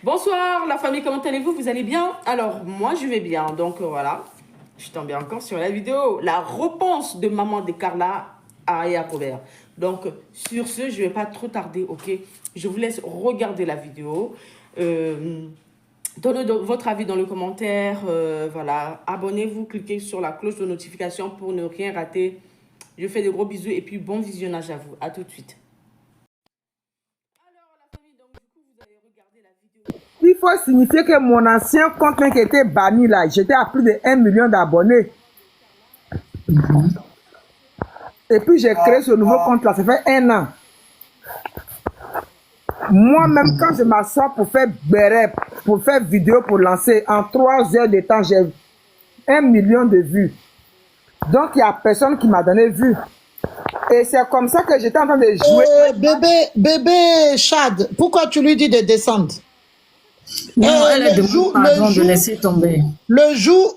Bonsoir la famille, comment allez-vous? Vous allez bien? Alors, moi je vais bien, donc voilà. Je tombe bien encore sur la vidéo. La réponse de maman de Carla à Aya Robert. Donc, sur ce, je ne vais pas trop tarder, ok? Je vous laisse regarder la vidéo. Donnez votre avis dans le commentaire. Voilà. Abonnez-vous, cliquez sur la cloche de notification pour ne rien rater. Je fais de gros bisous et puis bon visionnage à vous. À tout de suite. Il faut signifier que mon ancien compte qui était banni là, j'étais à plus de 1 million d'abonnés. Et puis j'ai créé ce nouveau compte là, ça fait 1 an. Moi-même, quand je m'assois pour faire béret, pour faire vidéo, pour lancer, en 3 heures de temps, j'ai 1 million de vues. Donc il n'y a personne qui m'a donné vue. Et c'est comme ça que j'étais en train de jouer. Bébé Chad, pourquoi tu lui dis de descendre? Non, elle a demandé de laisser tomber. Le jour...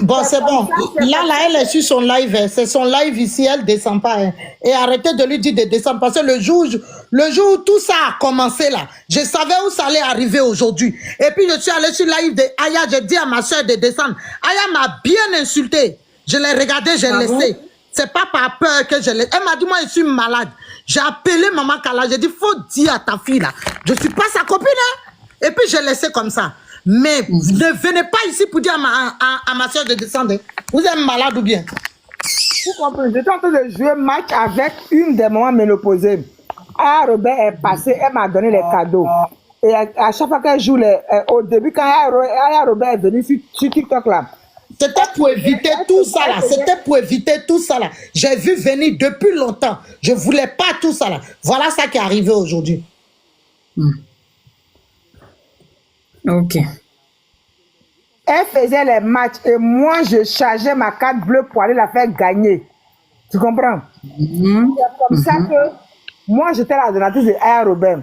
Bon, c'est bon. Là, elle est sur son live. C'est son live ici, elle ne descend pas. Hein. Et arrêtez de lui dire de descendre. Parce que le jour où tout ça a commencé là, je savais où ça allait arriver aujourd'hui. Et puis, je suis allé sur le live de Aya. J'ai dit à ma soeur de descendre. Aya m'a bien insulté. Je l'ai regardé, j'ai laissé. C'est pas par peur que je l'ai... Elle m'a dit, moi, je suis malade. J'ai appelé maman Kala. J'ai dit, faut dire à ta fille là. Je ne suis pas sa copine. Hein? Et puis, j'ai laissé comme ça. Mais ne venez pas ici pour dire à ma soeur de descendre. Vous êtes malade ou bien? Vous comprenez? J'étais en train de jouer match avec une des mamans ménopausées. Aya Robert est passée, elle m'a donné les cadeaux. Et à chaque fois qu'elle joue, au début, quand Aya Robert est venue sur TikTok là, c'était pour éviter tout ça là. C'était pour éviter tout ça là. J'ai vu venir depuis longtemps. Je ne voulais pas tout ça là. Voilà ça qui est arrivé aujourd'hui. Ok. Elle faisait les matchs et moi je chargeais ma carte bleue pour aller la faire gagner. Tu comprends? C'est comme ça que moi j'étais la donatrice de Aya Robert.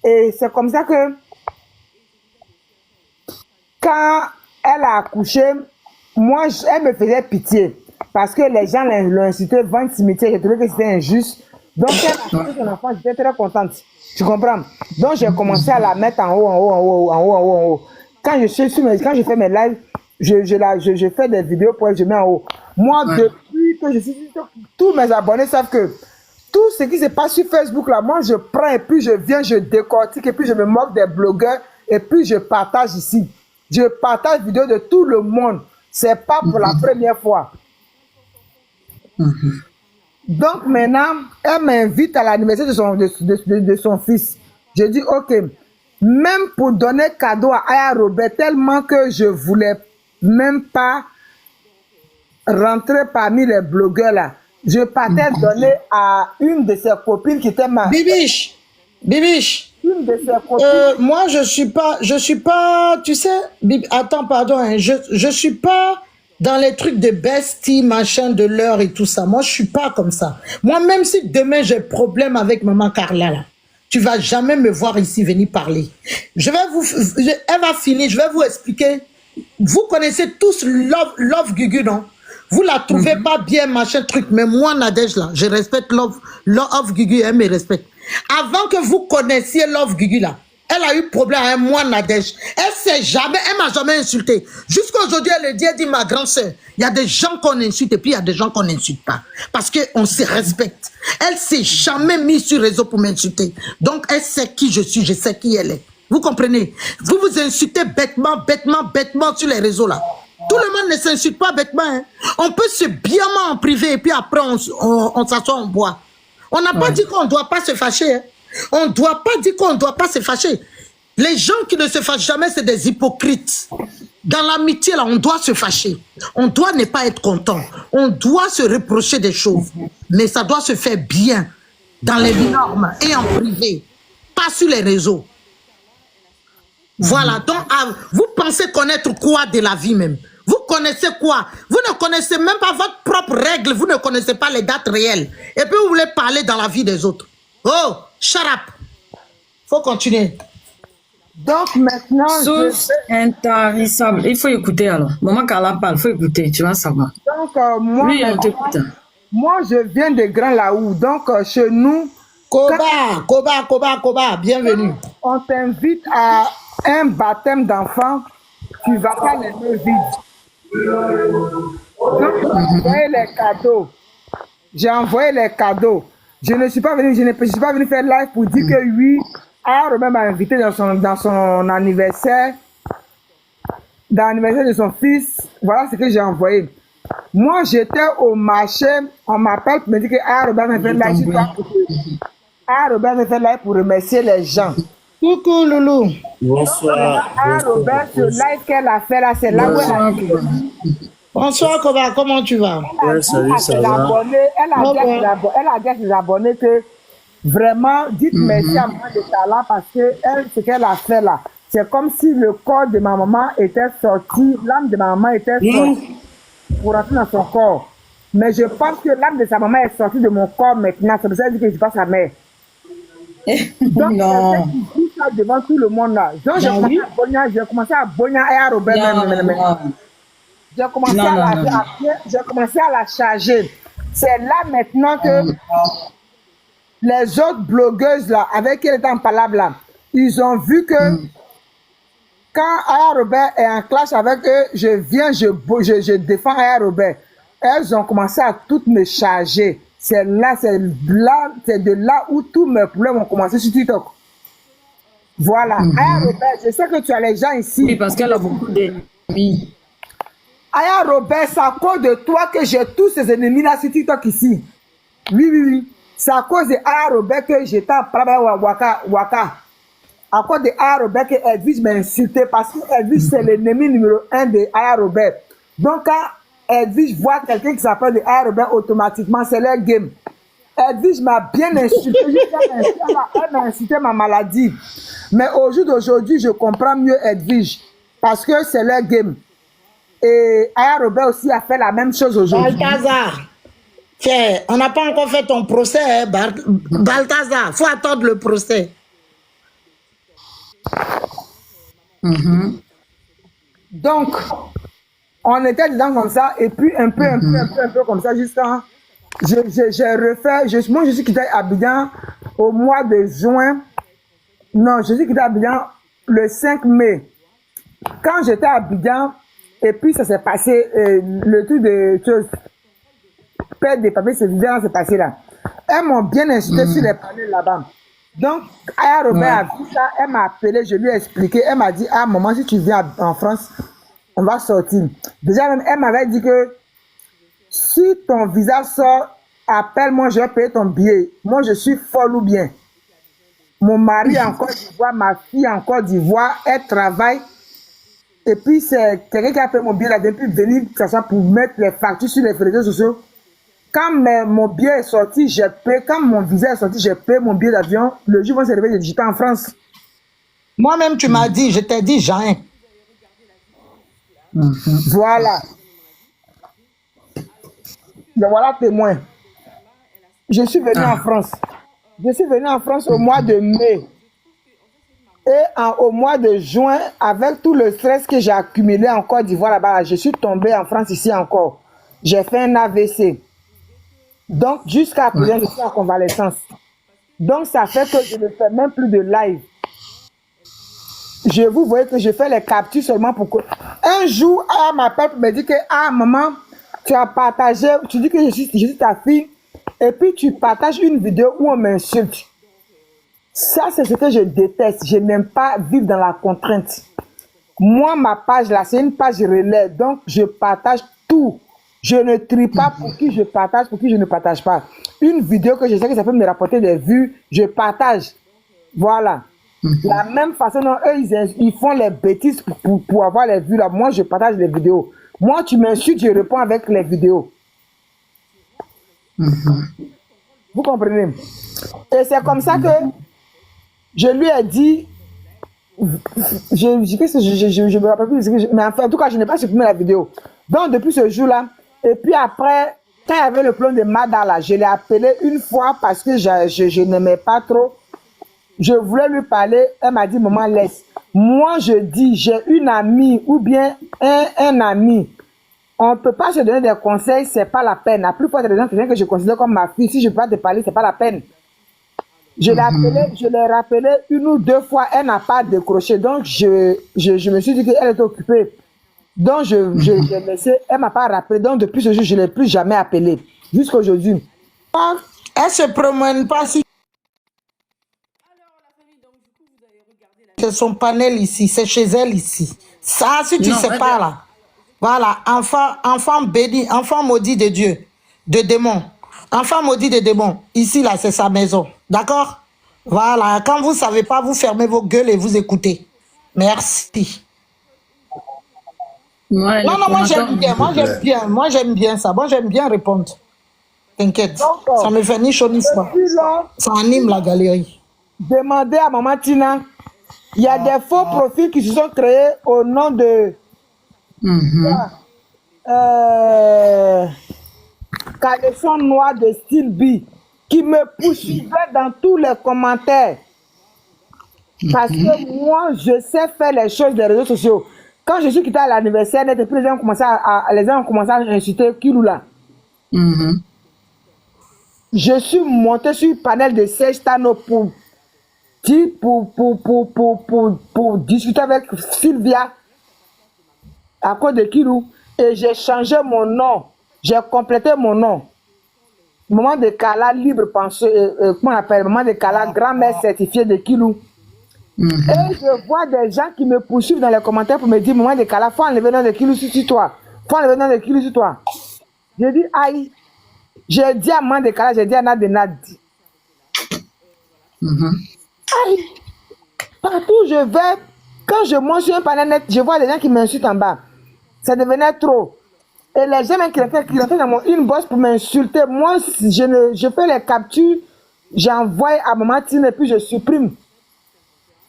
Et c'est comme ça que quand elle a accouché, moi elle me faisait pitié. Parce que les gens l'ont incité devant le cimetière, j'ai trouvé que c'était injuste. Donc elle a accouché son enfant, j'étais très contente. Tu comprends? Donc j'ai commencé à la mettre en haut. Quand je fais mes lives, je fais des vidéos pour elle, je mets en haut. Moi, depuis que je suis sur tous mes abonnés savent que tout ce qui se passe sur Facebook là, moi je prends et puis je viens, je décortique et puis je me moque des blogueurs et puis je partage ici. Je partage des vidéos de tout le monde. C'est pas pour la première fois. Donc maintenant, elle m'invite à l'anniversaire de son fils. Je dis ok, même pour donner cadeau à Aya Robert, tellement que je voulais même pas rentrer parmi les blogueurs là. Je partais donner à une de ses copines qui était ma... Bibiche, une de ses copines. moi je suis pas, tu sais, attends, pardon, hein, je suis pas dans les trucs de bestie, machin, de l'heure et tout ça. Moi, je suis pas comme ça. Moi, même si demain j'ai problème avec maman Carla, là, tu vas jamais me voir ici venir parler. Elle va finir, je vais vous expliquer. Vous connaissez tous Love Gugu, non? Vous la trouvez pas bien, machin, truc. Mais moi, Nadège, là, je respecte Love Gugu, elle me respecte. Avant que vous connaissiez Love Gugu, là, elle a eu problème avec moi, Nadège. Elle m'a jamais insulté. Jusqu'à aujourd'hui, elle dit ma grande soeur, il y a des gens qu'on insulte et puis il y a des gens qu'on n'insulte pas. Parce qu'on se respecte. Elle s'est jamais mise sur réseau pour m'insulter. Donc, elle sait qui je suis, je sais qui elle est. Vous comprenez? Vous vous insultez bêtement sur les réseaux là. Tout le monde ne s'insulte pas bêtement. Hein. On peut se bien en privé et puis après on s'assoit, on boit. On n'a pas dit qu'on ne doit pas se fâcher. Hein. On ne doit pas dire qu'on ne doit pas se fâcher. Les gens qui ne se fâchent jamais, c'est des hypocrites. Dans l'amitié, là, on doit se fâcher. On doit ne pas être content. On doit se reprocher des choses. Mais ça doit se faire bien, dans les normes et en privé. Pas sur les réseaux. Voilà. Donc, vous pensez connaître quoi de la vie même? Vous connaissez quoi? Vous ne connaissez même pas votre propre règle. Vous ne connaissez pas les dates réelles. Et puis, vous voulez parler dans la vie des autres. Oh, shut up. Faut continuer. Donc maintenant, Source intarissable. Il faut écouter alors. Maman Carla parle, il faut écouter, tu vas savoir. Donc, moi, Oui, on t'écoute. Moi, je viens de Grand Laou. Donc, chez nous... Koba, bienvenue. on t'invite à un baptême d'enfant, tu vas pas les mains vides. Donc, j'ai envoyé les cadeaux. J'ai envoyé les cadeaux. Je ne suis pas venu, je suis pas venu faire live pour dire que oui, Aya Robert m'a invité dans son anniversaire, dans l'anniversaire de son fils. Voilà ce que j'ai envoyé. Moi, j'étais au marché, on m'appelle pour me dire que Aya Robert m'a fait live. Aya Robert m'a fait live pour remercier les gens. Coucou, Loulou. Bonsoir. Aya Robert, ce live qu'elle a fait là, c'est là où elle a Bonsoir, Koba, comment tu vas? Ouais, salut, ça va. elle a dit à ses abonnés que vraiment, dites merci à Maman de Carla parce que elle, ce qu'elle a fait là, c'est comme si le corps de ma maman était sorti, l'âme de ma maman était sortie pour rentrer dans son corps. Mais je pense que l'âme de sa maman est sortie de mon corps maintenant. C'est pour ça que je dis que je ne suis pas sa mère. Donc, Non. elle dit ça devant tout le monde là. Donc, j'ai commencé à bogner Aya Robert. J'ai commencé, j'ai commencé à la charger. C'est là maintenant que les autres blogueuses là, avec qui elle était en palabre là, ils ont vu que quand Aya Robert est en clash avec eux, je viens, je défends Aya Robert. Elles ont commencé à toutes me charger. C'est de là où tous mes problèmes ont commencé sur TikTok. Voilà. Aya Robert, je sais que tu as les gens ici. Oui, parce qu'elle a beaucoup d'ennemis. Aya Robert, c'est à cause de toi que j'ai tous ces ennemis-là sur TikTok ici. Oui. C'est à cause de Aya Robert que j'étais en Praba Waka. À cause de Aya Robert que Edwige m'a insulté parce que Edwige c'est l'ennemi numéro 1 de Aya Robert. Donc quand Edwige voit quelqu'un qui s'appelle de Aya Robert, automatiquement c'est leur game. Edwige m'a bien insulté. Elle m'a insulté ma maladie. Mais au jour d'aujourd'hui, je comprends mieux Edwige parce que c'est leur game. Et Aya Robert aussi a fait la même chose aujourd'hui. Balthazar, tiens, on n'a pas encore fait ton procès, hein, Balthazar. Il faut attendre le procès. Donc, on était dedans comme ça, et puis un peu comme ça, jusqu'à. J'ai refait. Moi, je suis quitté Abidjan au mois de juin. Non, je suis quitté Abidjan le 5 mai. Quand j'étais à Abidjan, et puis ça s'est passé, le truc de choses, perdre des papiers, c'est passé là. Elles m'ont bien insulté sur les panneaux là-bas. Donc, Aya Robert a vu ça, elle m'a appelé, je lui ai expliqué, elle m'a dit, ah maman, si tu viens en France, on va sortir. Déjà même, elle m'avait dit que si ton visa sort, appelle-moi, je vais payer ton billet. Moi, je suis folle ou bien. Mon mari en Côte d'Ivoire, ma fille en Côte d'Ivoire, elle travaille. Et puis, c'est quelqu'un qui a payé mon billet là, depuis venir, que ça pour mettre les factures sur les réseaux sociaux. Quand mon billet est sorti, j'ai payé. Quand mon visa est sorti, j'ai payé mon billet d'avion. Le jour où on s'est réveillé, j'étais en France. Moi-même, tu m'as dit, je t'ai dit, Jean. Voilà. Donc voilà témoin. Je suis venu en France. Je suis venu en France au mois de mai. Et au mois de juin, avec tout le stress que j'ai accumulé en Côte d'Ivoire là-bas, je suis tombé en France ici encore. J'ai fait un AVC. Donc, jusqu'à présent, je suis en convalescence. Donc, ça fait que je ne fais même plus de live. Je vous voyez que je fais les captures seulement pour que... Un jour, elle m'appelle pour me dire que, ah, maman, tu as partagé, tu dis que je suis ta fille, et puis tu partages une vidéo où on m'insulte. Ça, c'est ce que je déteste. Je n'aime pas vivre dans la contrainte. Moi, ma page là, c'est une page relais. Donc, je partage tout. Je ne trie pas pour qui je partage, pour qui je ne partage pas. Une vidéo que je sais que ça peut me rapporter des vues, je partage. Voilà. La même façon dont eux, ils font les bêtises pour avoir les vues là. Moi, je partage les vidéos. Moi, tu m'insultes, je réponds avec les vidéos. Vous comprenez? Et c'est comme ça que je lui ai dit, je me rappelle plus, mais enfin, en tout cas, je n'ai pas supprimé la vidéo. Donc, depuis ce jour-là, et puis après, quand il y avait le plan de Mada, là, je l'ai appelé une fois parce que je n'aimais pas trop. Je voulais lui parler, elle m'a dit, maman, laisse. Moi, je dis, j'ai une amie ou bien un ami. On ne peut pas se donner des conseils, c'est pas la peine. La plupart des gens, quelqu'un que je considère comme ma fille, si je peux pas te parler, c'est pas la peine. Je l'ai rappelé une ou deux fois, elle n'a pas décroché. Donc, je me suis dit qu'elle était occupée. Donc, je l'ai laissé, elle ne m'a pas rappelé. Donc, depuis ce jour, je ne l'ai plus jamais appelée. Jusqu'à aujourd'hui. Elle se promène pas si c'est son panel ici, c'est chez elle ici. Ça, si tu Non, sais elle pas est- là. Voilà, enfant béni, enfant maudit de Dieu, de démons. Enfant maudit de démons. Ici, là, c'est sa maison. D'accord? Voilà, quand vous savez pas, vous fermez vos gueules et vous écoutez. Merci. Ouais, Non, les non, moi j'aime commentaires. bien, moi j'aime bien ça. Moi j'aime bien répondre. T'inquiète. Donc, Ça me fait ni chaud ni froid. depuis là, Ça anime la galerie. demandez à Maman Tina. Il y a des faux profils qui se sont créés au nom de Caleçon Noir de Style B qui me poursuivaient dans tous les commentaires. Parce que moi, je sais faire les choses des réseaux sociaux. Quand je suis quitté à l'anniversaire, les gens ont commencé à insulter Kiloula. Je suis monté sur le panel de Serge Tano pour discuter avec Sylvia à cause de Kilou. Et j'ai changé mon nom. J'ai complété mon nom. Maman de Kala libre pensée, comment on appelle? Maman de Kala, grand-mère certifiée de Kilou. Et je vois des gens qui me poursuivent dans les commentaires pour me dire, Maman de Kala, faut enlever le nom de Kilou sur toi. Faut enlever le nom de Kilou sur toi. J'ai dit, aïe. J'ai dit à Maman de Kala, j'ai dit à Nad. Aïe. Partout où je vais, quand je monte sur un panel net, je vois des gens qui m'insultent en bas. Ça devenait trop. Et les gens même qui l'ont fait dans mon inbox pour m'insulter, moi, je fais les captures, j'envoie à Maman Tina et puis je supprime.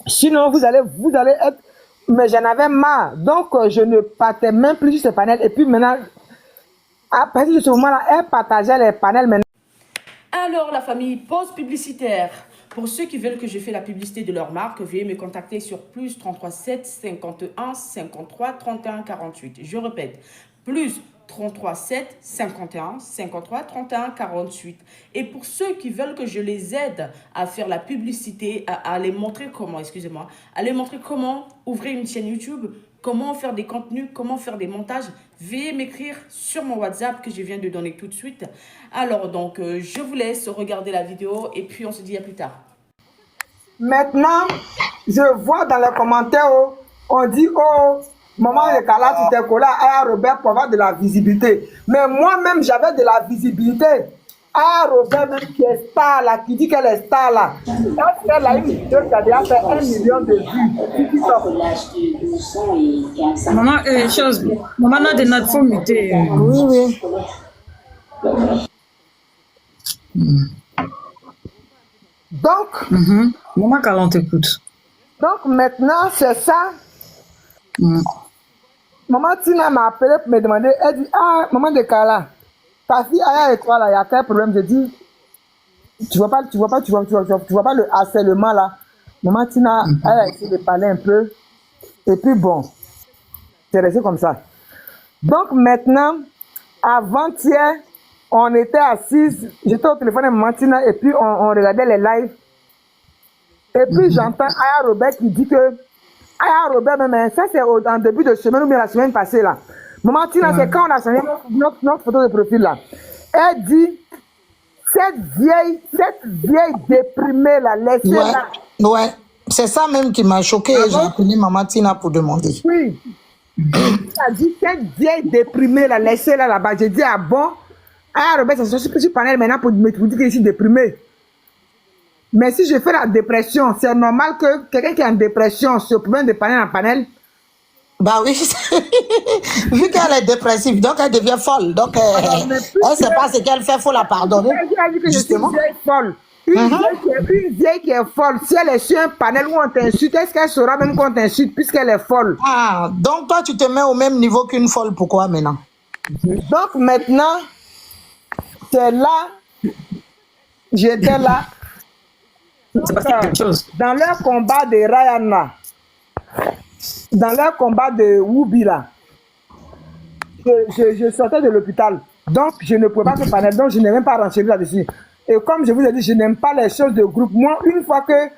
Sinon, vous allez être... Mais j'en avais marre. Donc, je ne partais même plus sur ce panel. Et puis maintenant, à partir de ce moment-là, elle partageait les panels maintenant. Alors, la famille, pause publicitaire. Pour ceux qui veulent que je fasse la publicité de leur marque, veuillez me contacter sur plus 33 7 51 53 31 48. Je répète, plus 33 7 51 53 31 48. Et pour ceux qui veulent que je les aide à faire la publicité, à les montrer comment, excusez-moi, à les montrer comment ouvrir une chaîne YouTube, comment faire des contenus, comment faire des montages, veuillez m'écrire sur mon WhatsApp que je viens de donner tout de suite. Alors donc, je vous laisse regarder la vidéo et puis on se dit à plus tard. Maintenant, je vois dans les commentaires, on dit, oh, maman de Kala, tu t'es collé à Robert pour avoir de la visibilité. Mais moi-même, j'avais de la visibilité. Ah, Robert, même qui est star là, qui dit qu'elle est star là. Elle a une vidéo qui a déjà fait 1 million de vues. Maman, chose, maman n'a de notre faut muter. Oui, oui. Donc, Maman, quand on t'écoute. donc maintenant, c'est ça. Maman Tina m'a appelé pour me demander, elle dit, ah, maman de Kala, ta fille Aya et toi là, il y a quel problème? Je dis, tu vois pas le harcèlement là. Maman Tina, elle a essayé de parler un peu. Et puis bon, c'est resté comme ça. Donc maintenant, avant-hier, on était assises, j'étais au téléphone avec Maman Tina et puis on regardait les lives. Et puis j'entends Aya Robert qui dit que Aya Robert, mais ça c'est en début de semaine ou bien la semaine passée là. Maman Tina, c'est quand on a changé notre photo de profil là. Elle dit, cette vieille déprimée là, laissez-la. Ouais. C'est ça même qui m'a choqué. J'ai appelé Maman Tina pour demander. Oui. Elle a dit, cette vieille déprimée là, laissez-la là-bas. J'ai dit, ah bon? Ah Robert, ça se sur panel maintenant pour dire que je suis déprimée. Mais si je fais la dépression, c'est normal que quelqu'un qui est en dépression se promène de panel en panel. Bah oui, vu qu'elle est dépressive, donc elle devient folle. Donc elle ne sait pas ce qu'elle fait, il faut la pardonner. Elle dit que justement. Je suis une vieille folle. Une vieille qui est folle. Si elle est sur un panel où on t'insulte, est-ce qu'elle saura même qu'on t'insulte puisqu'elle est folle? Ah, donc toi tu te mets au même niveau qu'une folle, pourquoi maintenant? Donc maintenant, c'est là, j'étais là. C'est parce qu'il y a quelque chose. Dans leur combat de Ryan, dans leur combat de Woubi là, je sortais de l'hôpital. Donc je ne pouvais pas faire panel, donc je n'ai même pas renseigné là-dessus. Et comme je vous ai dit, je n'aime pas les choses de groupe. Moi, une fois que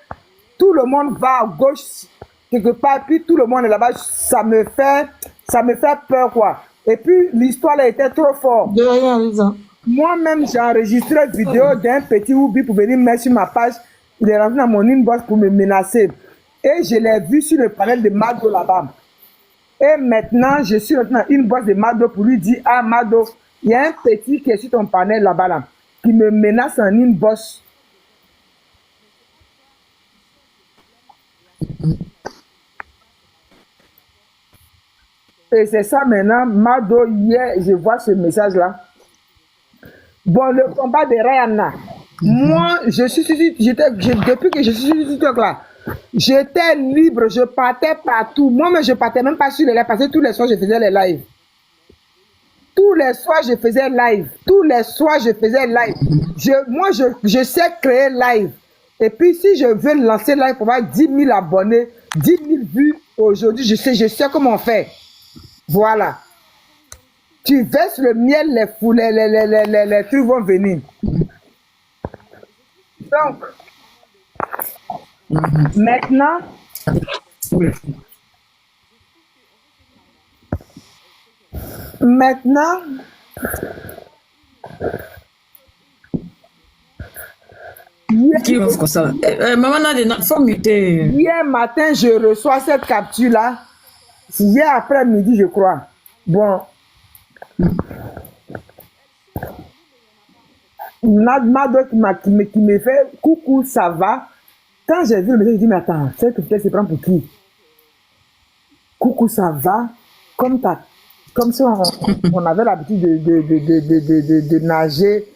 tout le monde va à gauche, quelque part, puis tout le monde est là-bas, ça me fait peur, quoi. Et puis, l'histoire a été trop forte. De rien, Lisa. Moi-même, j'ai enregistré une vidéo d'un petit Oubi pour venir mettre sur ma page. Il est rentré dans mon inbox pour me menacer. Et je l'ai vu sur le panel de Mado là-bas. Et maintenant, je suis rentré dans l'inbox de Mado pour lui dire, ah Mado, il y a un petit qui est sur ton panel là-bas, là, qui me menace en inbox. Et c'est ça maintenant, Mado, hier, je vois ce message-là. Bon, le combat de Rihanna. Moi, depuis que je suis sur TikTok là, j'étais libre, je partais partout. Moi-même, je partais même pas sur les lives parce que tous les soirs, je faisais les lives. Tous les soirs, je faisais live. Tous les soirs, je faisais live. Moi, je sais créer live. Et puis, si je veux lancer live pour avoir 10 000 abonnés, 10 000 vues aujourd'hui, je sais comment on fait. Voilà. Tu verses le miel, les trucs vont venir. Donc, maintenant, Qui offre comme ça? Maman Nadia, faut muter. hier matin, je reçois cette capture-là. Hier après-midi, je crois. Bon. Mado qui me fait coucou, ça va. Quand j'ai vu le message, j'ai dit, mais attends, cette peut-être se prend pour qui? Coucou, ça va. Comme si on avait l'habitude de nager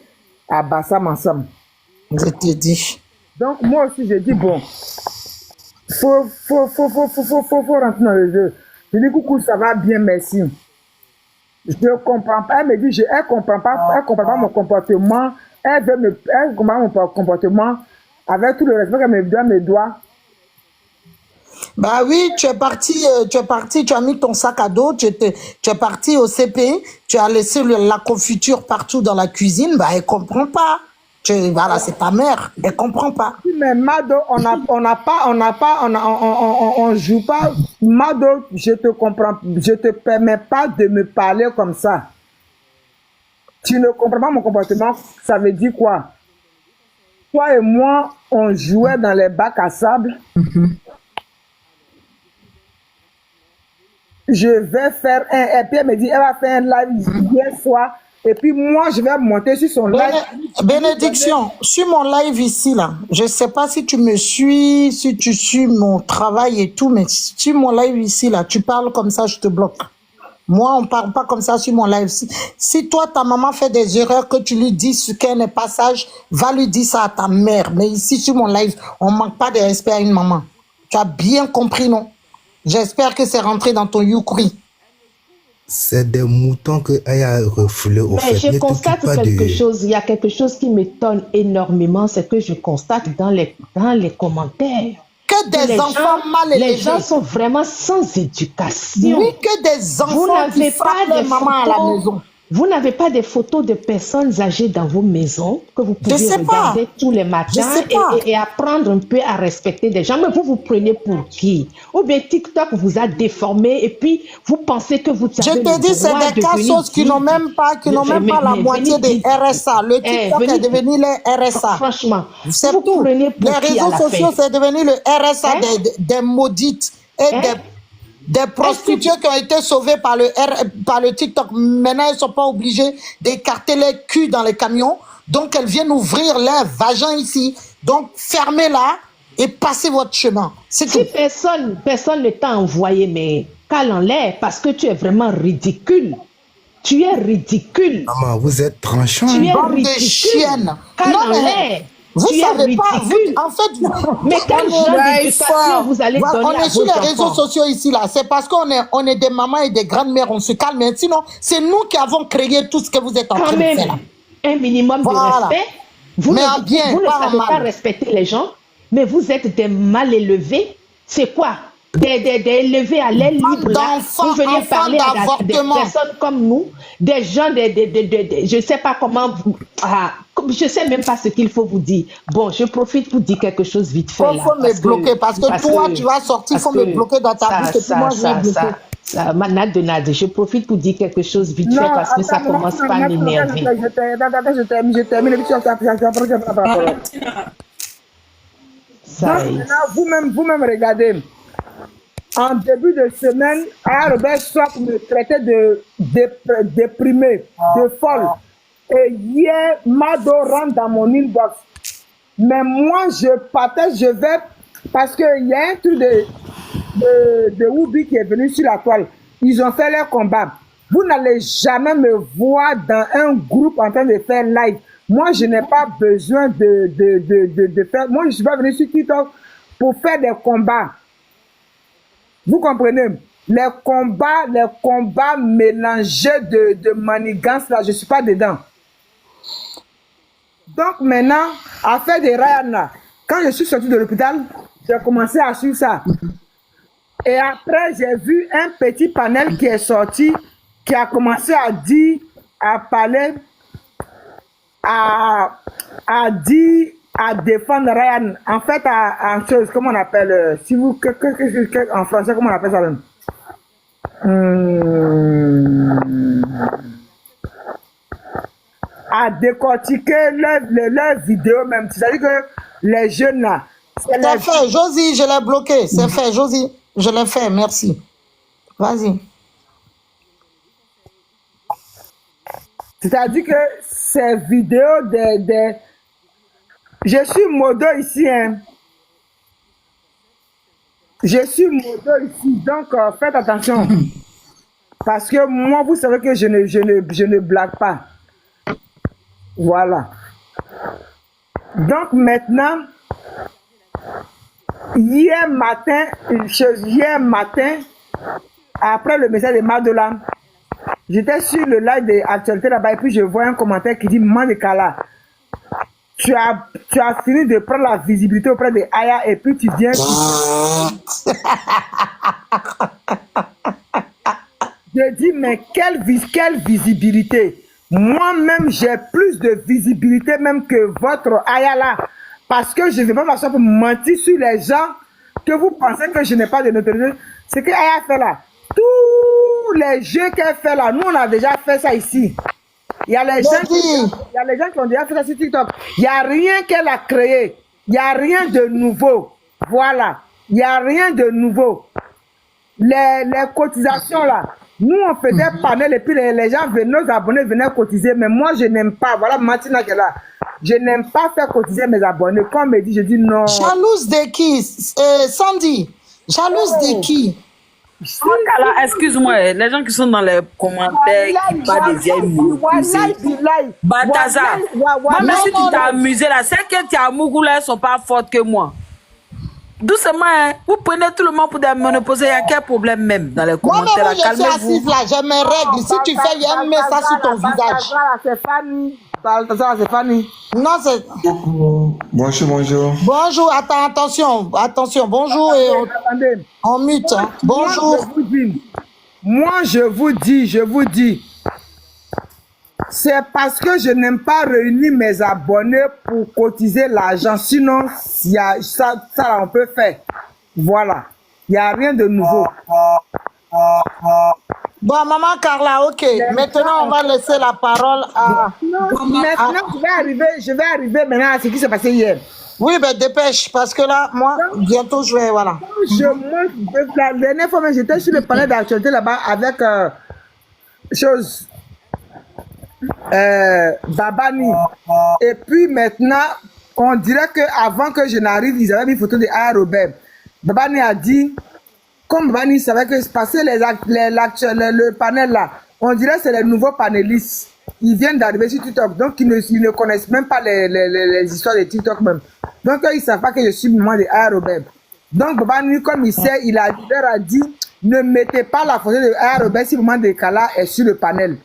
à Bassam ensemble. Je te dis. Donc, moi aussi, j'ai dit, bon, faut rentrer dans le jeu. Je dis, coucou, ça va bien, merci. Je comprends pas. Elle me dit, elle comprend pas mon comportement. Elle comprend mon comportement avec tout le respect qu'elle me donne mes doigts. Bah oui, tu es parti, tu as mis ton sac à dos, tu es parti au CP, tu as laissé la confiture partout dans la cuisine, bah elle comprend pas. Voilà, c'est ta mère, elle comprend pas. Mais Mado, on joue pas. Mado, je te comprends, je te permets pas de me parler comme ça. Tu ne comprends pas mon comportement, ça veut dire quoi? Toi et moi, on jouait dans les bacs à sable. Je vais faire et puis elle me dit, elle va faire un live hier soir. Et puis moi, je vais monter sur son live. Bénédiction, sur mon live ici, là, je ne sais pas si tu me suis, si tu suis mon travail et tout, mais sur mon live ici, là, tu parles comme ça, je te bloque. Moi, on ne parle pas comme ça sur mon live. Si toi, ta maman fait des erreurs, que tu lui dis ce qu'elle n'est pas sage, va lui dire ça à ta mère. Mais ici, sur mon live, on ne manque pas de respect à une maman. Tu as bien compris, non? J'espère que c'est rentré dans ton Youkri. C'est des moutons que elle a refoulé au fait. Mais je constate quelque chose, il y a quelque chose qui m'étonne énormément, c'est que je constate dans les commentaires. Que des enfants mal élevés. Les gens sont vraiment sans éducation. Oui, que des enfants qui frappent leur maman à la maison. Vous n'avez pas des photos de personnes âgées dans vos maisons que vous pouvez regarder tous les matins et apprendre un peu à respecter des gens. Mais vous prenez pour qui? Ou bien TikTok vous a déformé et puis vous pensez que vous avez le droit de venir. Je te dis, c'est des cassos qui n'ont même pas, la moitié des RSA. Le TikTok est devenu le RSA. Franchement, c'est tout. Les réseaux sociaux, c'est devenu le RSA des maudites et des prostituées qui ont été sauvées par le TikTok. Maintenant, elles ne sont pas obligées d'écarter les culs dans les camions. Donc, elles viennent ouvrir leurs vagins ici. Donc, fermez-la et passez votre chemin. Si personne ne t'a envoyé, mais cale en l'air parce que tu es vraiment ridicule. Tu es ridicule. Maman, vous êtes tranchant. Tu es bande ridicule. De chiennes. Cale en l'air. Vous ne savez pas, en fait, mais quel genre d'éducation vous allez donner on est sur les réseaux sociaux ici, là. C'est parce qu'on est des mamans et des grandes-mères, on se calme. Mais sinon, c'est nous qui avons créé tout ce que vous êtes en train de faire là. Un minimum de respect. Vous ne savez pas respecter les gens, mais vous êtes des mal élevés. C'est quoi? élevés à l'air libre, là, d'enfants, vous venez enfants parler à des d'avortement. personnes comme nous, des gens, je ne sais pas comment, je ne sais même pas ce qu'il faut vous dire. Bon, je profite pour dire quelque chose vite fait. Il faut me bloquer parce que toi, tu vas sortir, il faut me bloquer dans ta bouche et puis moi, je vais bloquer. Manade de Nade, je profite pour dire quelque chose vite fait parce que ça commence pas à m'énerver. Je termine. Donc, maintenant, vous-même, regardez. En début de semaine, Robert soit me traitait de déprimé, de folle. Et hier, Mado rentre dans mon inbox. Mais moi, je partais, je vais, parce qu'il y a un truc de Woubi qui est venu sur la toile. Ils ont fait leur combat. Vous n'allez jamais me voir dans un groupe en train de faire live. Moi, je n'ai pas besoin de faire. Moi, je ne suis pas venu sur TikTok pour faire des combats. Vous comprenez? Les combats mélangés de manigance, là, je ne suis pas dedans. Donc maintenant, à faire des Ryan, quand je suis sorti de l'hôpital, j'ai commencé à suivre ça. Et après, j'ai vu un petit panel qui est sorti, qui a commencé à dire, à parler, à défendre Ryan. En fait, en chose, comment on appelle, si vous, en français, comment on appelle ça même? À décortiquer leurs vidéos même. C'est-à-dire que les jeunes là... C'est fait, Josie, je l'ai bloqué. C'est fait, Josie, je l'ai fait, merci. Vas-y. C'est-à-dire que ces vidéos Je suis modo ici, hein. Je suis modo ici, donc faites attention. Parce que moi, vous savez que je ne blague pas. Voilà. Donc maintenant, hier matin, après le message de Madola, j'étais sur le live d'actualité là-bas et puis je vois un commentaire qui dit Mandekala, tu as fini de prendre la visibilité auprès de Aya et puis tu viens. Je dis mais quelle visibilité? Moi-même, j'ai plus de visibilité même que votre Aya là. Parce que je ne vais pas m'asseoir pour mentir sur les gens que vous pensez que je n'ai pas de notoriété. Ce que Aya fait là, tous les jeux qu'elle fait là, nous on a déjà fait ça ici. Il y a les gens qui ont déjà fait ça sur TikTok. Il n'y a rien qu'elle a créé. Il n'y a rien de nouveau. Voilà. Il n'y a rien de nouveau. Les cotisations là, nous on faisait panel et puis les gens venaient, nos abonnés venaient cotiser, mais moi je n'aime pas. Voilà, Martina qui est là. Je n'aime pas faire cotiser mes abonnés. Quand on me dit, je dis non. Jalouse de qui, Sandy? Jalouse de qui? Excuse-moi, les gens qui sont dans les commentaires, qui parlent des vieilles mots. Bataza. Moi, si tu t'es amusé là, c'est que tes amours là ne sont pas fortes que moi. Doucement, hein. Vous prenez tout le monde pour des monoposés, il y a quel problème même dans les commentaires. Moi, je suis assise là, j'ai mes règles. Si tu fais, il y a un message sur ton visage. C'est Fanny. C'est Fanny. Non, c'est... Bonjour. Bonjour, attention, bonjour et on mute. Hein. Bonjour. Moi, je vous dis, c'est parce que je n'aime pas réunir mes abonnés pour cotiser l'argent. Sinon, y a, ça on peut faire. Voilà. Il n'y a rien de nouveau. Bon, maman Carla, ok. Maintenant, on va laisser la parole à... Maintenant, je vais arriver maintenant à ce qui s'est passé hier. Oui, ben dépêche, parce que là, moi, bientôt, je vais... Voilà. La dernière fois, j'étais sur le panel d'actualité là-bas avec... Babani. Et puis maintenant, on dirait qu'avant que je n'arrive, ils avaient mis une photo de Aya Robert. Babani a dit, comme Babani savait que se passait le panel là, on dirait que c'est les nouveaux panélistes. Ils viennent d'arriver sur TikTok, donc ils ne connaissent même pas les histoires de TikTok même. Donc ils ne savent pas que je suis maman de Aya Robert. Donc Babani, comme il sait, il a dit, ne mettez pas la photo de Aya Robert si maman de Kala est sur le panel.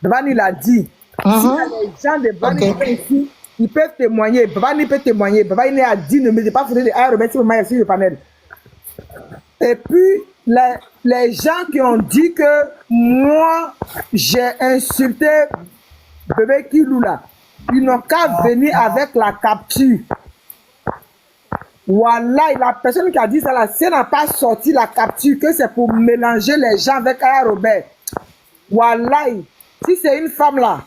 Babani l'a dit. Si les gens de Babani ici, ils peuvent témoigner. Babani peut témoigner. Babani a dit ne mettez pas photo de Aya Robert si maman est sur le panel. Et puis, les gens qui ont dit que moi, j'ai insulté bébé Kiloula, ils n'ont qu'à venir avec la capture. Voilà, la personne qui a dit ça là, si elle n'a pas sorti la capture, que c'est pour mélanger les gens avec Aya Robert. Voilà, si c'est une femme là,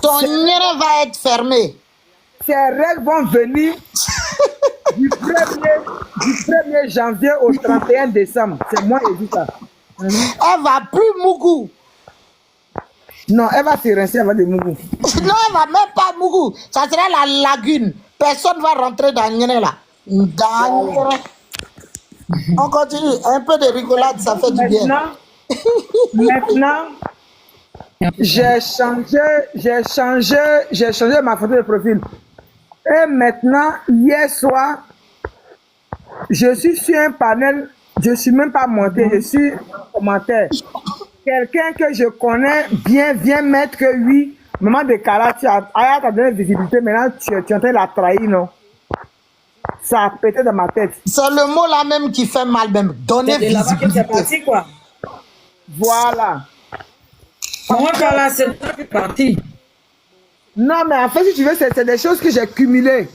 ton nez va être fermé. Ses règles vont venir du 1er janvier au 31 décembre. C'est moi qui dis ça. Elle va plus Mougou. Non, elle va se rincer avant de Mougou. Non, elle va même pas Mougou. Ça sera la lagune. Personne va rentrer dans Nyene là. On continue. Un peu de rigolade, ça fait du bien. Maintenant, j'ai changé ma photo de profil. Et maintenant, hier soir, je suis sur un panel, je ne suis même pas monté, je suis en commentaire. Quelqu'un que je connais bien vient mettre que oui, maman de Kala, tu as donné visibilité, maintenant tu es en train de la trahir, non? Ça a pété dans ma tête. C'est le mot là même qui fait mal même. Donner visibilité. C'est parti quoi. Voilà. Comment Kala, c'est toi qui es parti? Non, mais en fait, si tu veux, c'est des choses que j'ai cumulées.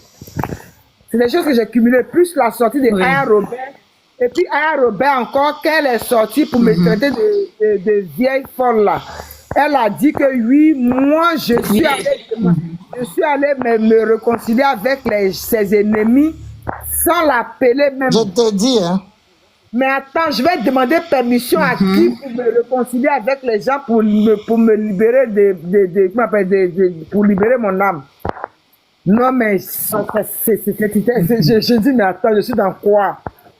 C'est des choses que j'ai cumulées, plus la sortie de Aya Robert. Et puis Aya Robert encore, quand elle est sortie pour me traiter de vieille folle là, elle a dit que oui, moi je suis allé me réconcilier avec ses ennemis sans l'appeler même. Je te dis, hein. Mais attends, je vais demander permission à qui pour me réconcilier avec les gens pour me libérer pour libérer mon âme. Non, mais je dis, mais attends, je suis dans quoi?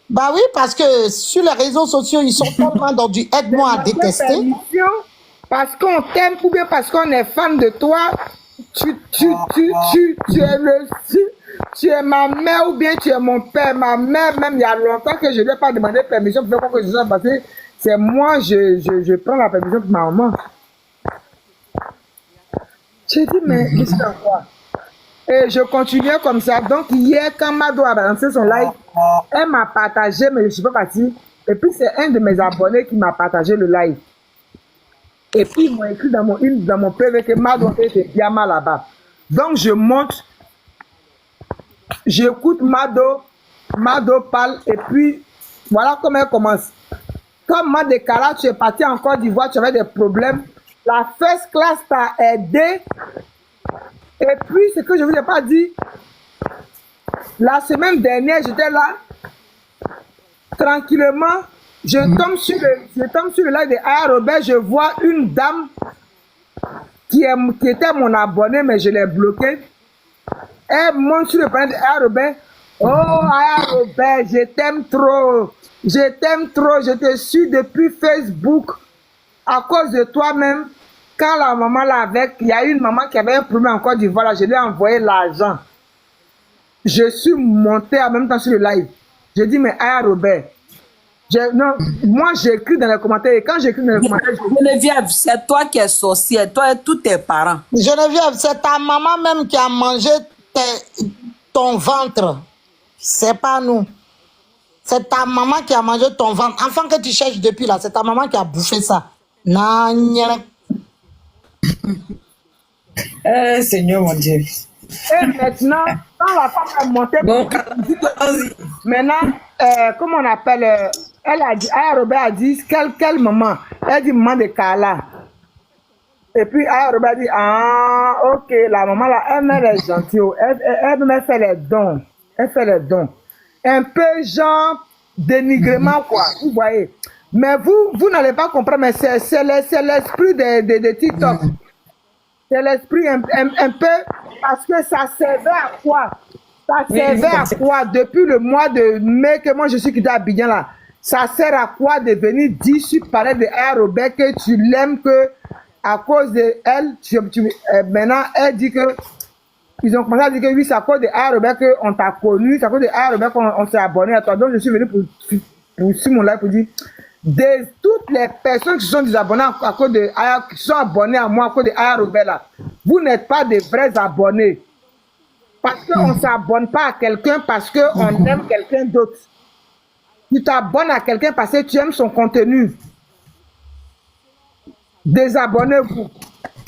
Bah oui, parce que sur les réseaux sociaux, ils sont tellement dans du aide-moi à détester. Parce qu'on t'aime ou bien parce qu'on est fan de toi, tu es ma mère ou bien tu es mon père. Ma mère, même il y a longtemps que je ne lui ai pas demandé permission pour faire quoi que ce soit parce que c'est moi, je prends la permission de ma maman. J'ai dit, mais qu'est-ce que c'est quoi? Et je continuais comme ça. Donc hier, quand Mado a lancé son live, elle m'a partagé, mais je ne suis pas partie. Et puis c'est un de mes abonnés qui m'a partagé le live. Et puis ils m'ont écrit dans mon PV que Mado était bien mal là-bas. Donc je monte, j'écoute Mado parle, et puis voilà comment elle commence. Comme moi, Kala, tu es parti en Côte d'Ivoire, tu avais des problèmes. La first class t'a aidé. Et puis, ce que je ne vous ai pas dit, la semaine dernière, j'étais là, tranquillement, je tombe sur le live de Aya Robert, je vois une dame qui était mon abonné, mais je l'ai bloqué. Elle monte sur le panel de Aya Robert. Oh, Aya Robert, je t'aime trop. Je t'aime trop. Je te suis depuis Facebook. À cause de toi-même, quand la maman l'a avec, il y a une maman qui avait un problème en Côte d'Ivoire, je lui ai envoyé l'argent. Je suis monté en même temps sur le live. Je dis, mais Aya Robert, non, moi j'écris dans les commentaires, et quand j'écris dans les commentaires... Geneviève, c'est toi qui es sorcière, toi et tous tes parents. Geneviève, c'est ta maman même qui a mangé ton ventre. C'est pas nous. C'est ta maman qui a mangé ton ventre. Enfant que tu cherches depuis là, c'est ta maman qui a bouffé ça. Non, Seigneur mon Dieu. Et maintenant, quand la femme a monté, Bon, maintenant, comment on appelle, elle a dit, Aya Robert a dit, quel maman? Elle a dit maman de Kala. Et puis Aya Robert a dit, ah, ok, la maman là, elle est gentille, elle fait les dons. Elle fait les dons. Un peu genre dénigrement, quoi, vous voyez. Mais vous n'allez pas comprendre, mais c'est l'esprit de TikTok. C'est l'esprit un peu, parce que ça servait à quoi? Ça servait à quoi? Depuis le mois de mai que moi je suis quitté à Abidjan là, ça sert à quoi de venir dire sur parler de Aya Robert que tu l'aimes, que à cause de elle, maintenant elle dit que ils ont commencé à dire que oui, c'est à cause de Aya Robert qu'on t'a connu, c'est à cause de Aya Robert qu'on s'est abonné à toi. Donc je suis venu pour sur mon live pour dire de toutes les personnes qui sont désabonnées à cause de Aya, qui sont abonnées à moi à cause de Aya Robert là, vous n'êtes pas des vrais abonnés. Parce qu'on ne s'abonne pas à quelqu'un parce qu'on aime quelqu'un d'autre. tu t'abonnes à quelqu'un parce que tu aimes son contenu. Désabonnez-vous.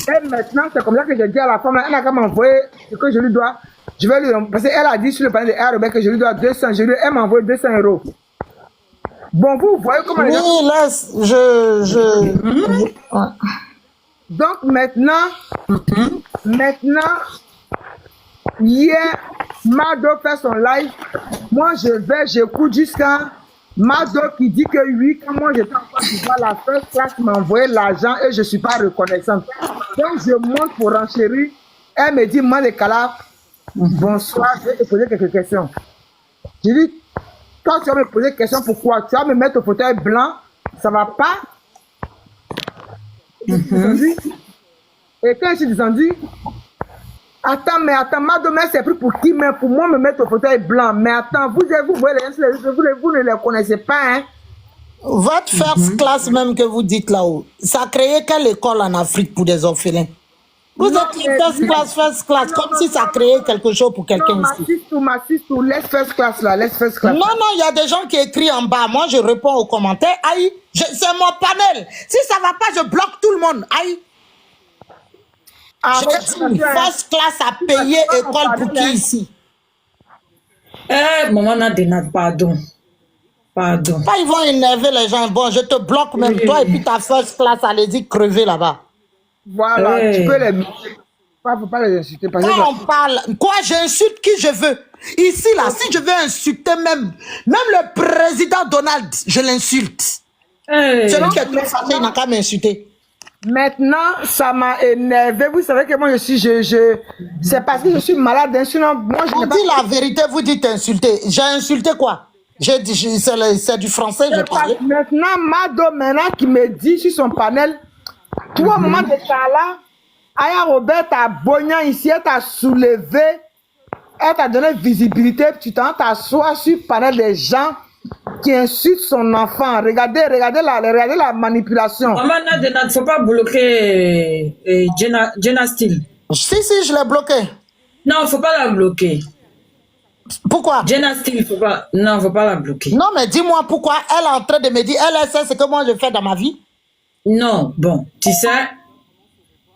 Et maintenant, c'est comme ça que je dis à la femme, elle n'a qu'à m'envoyer ce que je lui dois. Je vais lui, parce qu'elle a dit sur le panel de Robert que je lui dois 200. Elle m'a envoyé 200 €. Bon, vous voyez comment les gens... Oui, laisse, ouais. Donc maintenant, hier, Mado fait son live. Moi, j'écoute jusqu'à Mado qui dit que oui, quand moi j'étais en Côte d'Ivoire, la first class m'a envoyé l'argent et je ne suis pas reconnaissante. Donc je monte pour renchérir. Elle me dit, moi, les Kala, bonsoir, je vais te poser quelques questions. Je dis, toi, tu vas me poser des questions, pourquoi? Tu vas me mettre au fauteuil blanc, ça ne va pas? Et quand je suis descendu, attends, Mado, mais c'est pris pour qui? Mais pour moi, me mettre au fauteuil blanc. Mais attends, vous voyez, vous ne les connaissez pas, hein? Votre first class même que vous dites là-haut, ça a créé quelle école en Afrique pour des orphelins? Vous êtes first class, comme si ça créait quelque chose pour quelqu'un ici. Tout, laisse first class là, laisse first class. Non, il y a des gens qui écrivent en bas. Moi, je réponds aux commentaires. Aïe, c'est mon panel. Si ça va pas, je bloque tout le monde. Aïe. First class a payé école pour qui ici? Maman Nadena, pardon. Pardon. Pas ils vont énerver les gens. Bon, je te bloque même toi et puis ta first class, allez-y crever là-bas. Voilà, tu peux les... Faut pas les insulter. Quand on parle, quoi, j'insulte qui je veux. Ici, là, si je veux insulter même le président Donald, je l'insulte. Celui qui est trop fâché, il n'a qu'à m'insulter. Maintenant, ça m'a énervé. Vous savez que moi, c'est parce que je suis malade. Sinon, moi, on dit la vérité, vous dites insulter. J'ai insulté quoi? J'ai dit, c'est du français, je parle. Maintenant, Mado, qui me dit sur son panel, toi, au moment de ça là, Aya Robert t'a bogné ici, elle t'a soulevé, elle t'a donné visibilité, tu t'assois sur le panel des gens qui insultent son enfant. Regardez la manipulation. Maman Nadena, il ne faut pas bloquer Jenna Steele. Si, je l'ai bloqué. Non, il ne faut pas la bloquer. Pourquoi? Jenna Steele, il ne faut pas la bloquer. Non, mais dis-moi pourquoi elle est en train de me dire, elle sait ce que moi je fais dans ma vie. Non, bon, tu sais,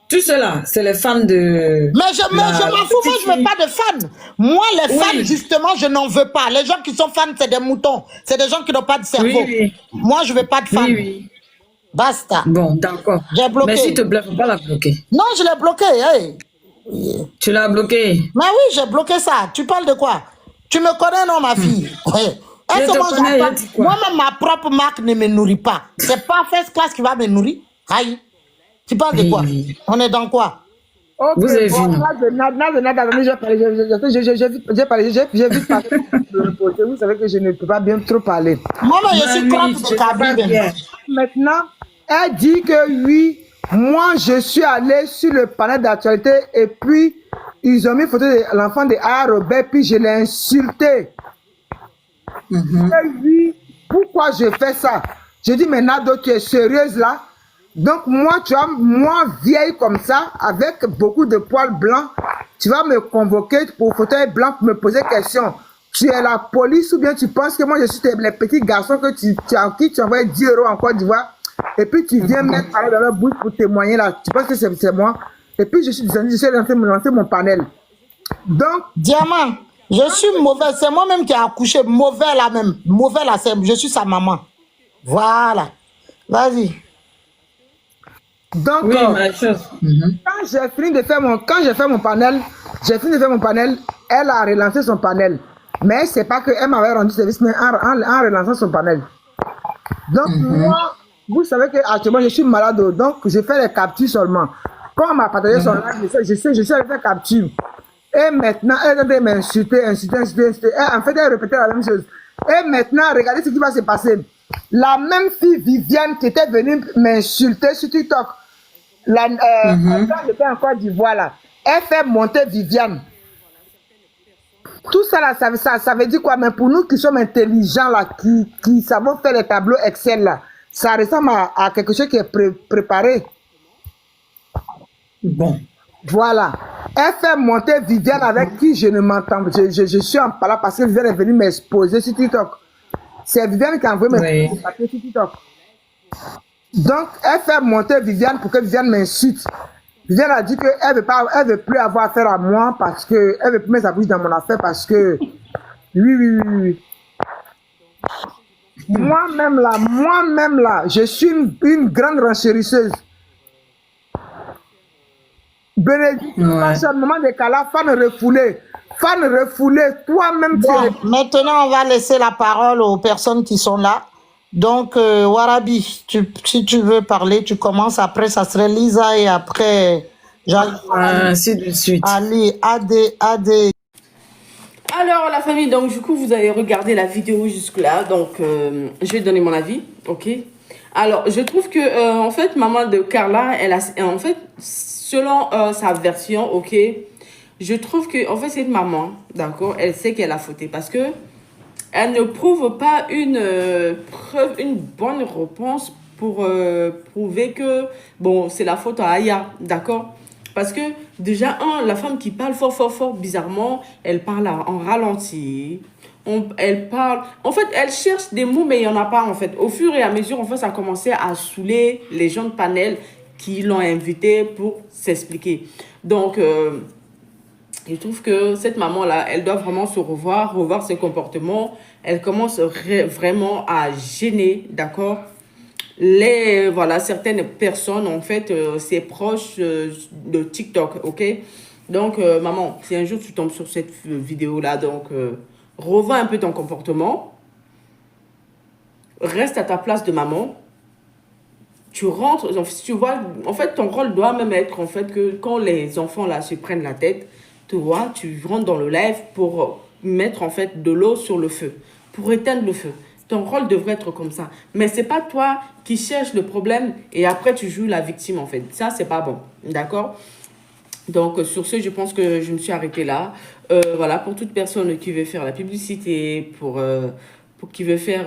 tout cela, c'est les fans de... Mais je m'en fous, moi je veux pas de fans. Moi, les fans, justement, je n'en veux pas. Les gens qui sont fans, c'est des moutons. C'est des gens qui n'ont pas de cerveau. Moi, je veux pas de fans. Basta. Bon, d'accord. J'ai bloqué. Mais s'il te plaît, faut pas la bloquer. Non, je l'ai bloqué. Hey. Tu l'as bloqué? Mais oui, j'ai bloqué ça. Tu parles de quoi? Tu me connais, non, ma fille? Moi-même, ma propre marque ne me nourrit pas. C'est pas first class qui va me nourrir. Aïe. Tu parles de quoi? On est dans quoi? Okay, vous avez vu, non? J'ai vite passé. Vous savez que je ne peux pas bien trop parler. Moi, je suis contre de Kabila. Maintenant, elle dit que oui, moi, je suis allé sur le panel d'actualité et puis ils ont mis photo de l'enfant de Aya Robert, puis je l'ai insulté. Et oui, pourquoi je fais ça? Je dis, mais Nado, tu es sérieuse là? Donc moi, tu vois, moi vieille comme ça, avec beaucoup de poils blancs, tu vas me convoquer pour fauteuil blanc pour me poser question. Tu es la police ou bien tu penses que moi je suis les petits garçons que tu envoies 10 € en Côte d'Ivoire et puis tu viens mettre parler dans leur bouche pour témoigner là. Tu penses que c'est moi? Et puis je suis lancé mon panel. Donc, Diamant, je suis mauvais. C'est moi-même qui ai accouché. Mauvais là même. Mauvais là, je suis sa maman. Voilà. Vas-y. Donc, oui, quand j'ai fini de faire mon panel, elle a relancé son panel. Mais c'est pas qu'elle m'avait rendu service, mais en relançant son panel. Donc, moi, vous savez qu'actuellement, je suis malade, donc je fais les captures seulement. Quand on m'a partagé son live, je sais faire capture. Et maintenant, elle est en train de m'insulter. En fait, elle répétait la même chose. Et maintenant, regardez ce qui va se passer. La même fille Viviane qui était venue m'insulter sur TikTok, quand j'étais en Côte d'Ivoire, là, elle fait monter Viviane. Tout ça, là, ça veut dire quoi? Mais pour nous qui sommes intelligents, là, qui savons faire les tableaux Excel, là, ça ressemble à quelque chose qui est préparé. Bon. Voilà. Elle fait monter Viviane avec qui je ne m'entends. Je suis en parlant parce que Viviane est venue m'exposer sur TikTok. C'est Viviane qui a envoyé mes photos de papier sur TikTok. Donc, elle fait monter Viviane pour que Viviane m'insulte. Viviane a dit qu'elle veut plus avoir affaire à moi parce que elle veut plus mettre sa bouche dans mon affaire parce que oui. Moi-même là, je suis une grande renchérisseuse. Bénédicte, moment de Kala, fan refoulé, toi-même. Bon, maintenant, on va laisser la parole aux personnes qui sont là. Donc, Warabi, si tu veux parler, tu commences. Après, ça serait Lisa et après, ainsi de suite. Ali, Adé. Alors, la famille, donc du coup, vous avez regardé la vidéo jusque-là. Donc, je vais donner mon avis, ok? Alors, je trouve que, en fait, maman de Carla, elle a, en fait, selon sa version, ok? Je trouve que, en fait, cette maman, d'accord? Elle sait qu'elle a fauté parce que elle ne prouve pas une bonne réponse pour prouver que, bon, c'est la faute à Aya, d'accord? Parce que, déjà, la femme qui parle fort, bizarrement, elle parle en ralenti. Elle parle... En fait, elle cherche des mots, mais il n'y en a pas, en fait. Au fur et à mesure, en fait, ça a commencé à saouler les gens de panel qui l'ont invité pour s'expliquer. Donc, je trouve que cette maman-là, elle doit vraiment se revoir ses comportements. Elle commence vraiment à gêner, d'accord? Voilà, certaines personnes, en fait, c'est proche de TikTok, ok? Donc, maman, si un jour tu tombes sur cette vidéo-là, donc, revois un peu ton comportement. Reste à ta place de maman. Tu rentres, tu vois, en fait, ton rôle doit même être, en fait, que quand les enfants, là, se prennent la tête, tu vois, tu rentres dans le live pour mettre, en fait, de l'eau sur le feu, pour éteindre le feu. Ton rôle devrait être comme ça. Mais c'est pas toi qui cherches le problème et après tu joues la victime, en fait. Ça, c'est pas bon. D'accord? Donc, sur ce, je pense que je me suis arrêtée là. Voilà, pour toute personne qui veut faire la publicité, pour qui veut faire...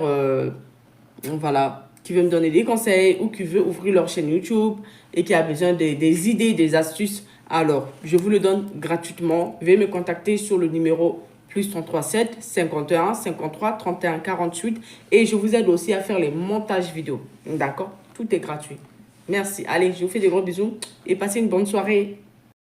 voilà, qui veut me donner des conseils ou qui veut ouvrir leur chaîne YouTube et qui a besoin des idées, des astuces, alors, je vous le donne gratuitement. Veuillez me contacter sur le numéro +33 7 51 53 31 48 et je vous aide aussi à faire les montages vidéo. D'accord? Tout est gratuit. Merci. Allez, je vous fais des gros bisous et passez une bonne soirée.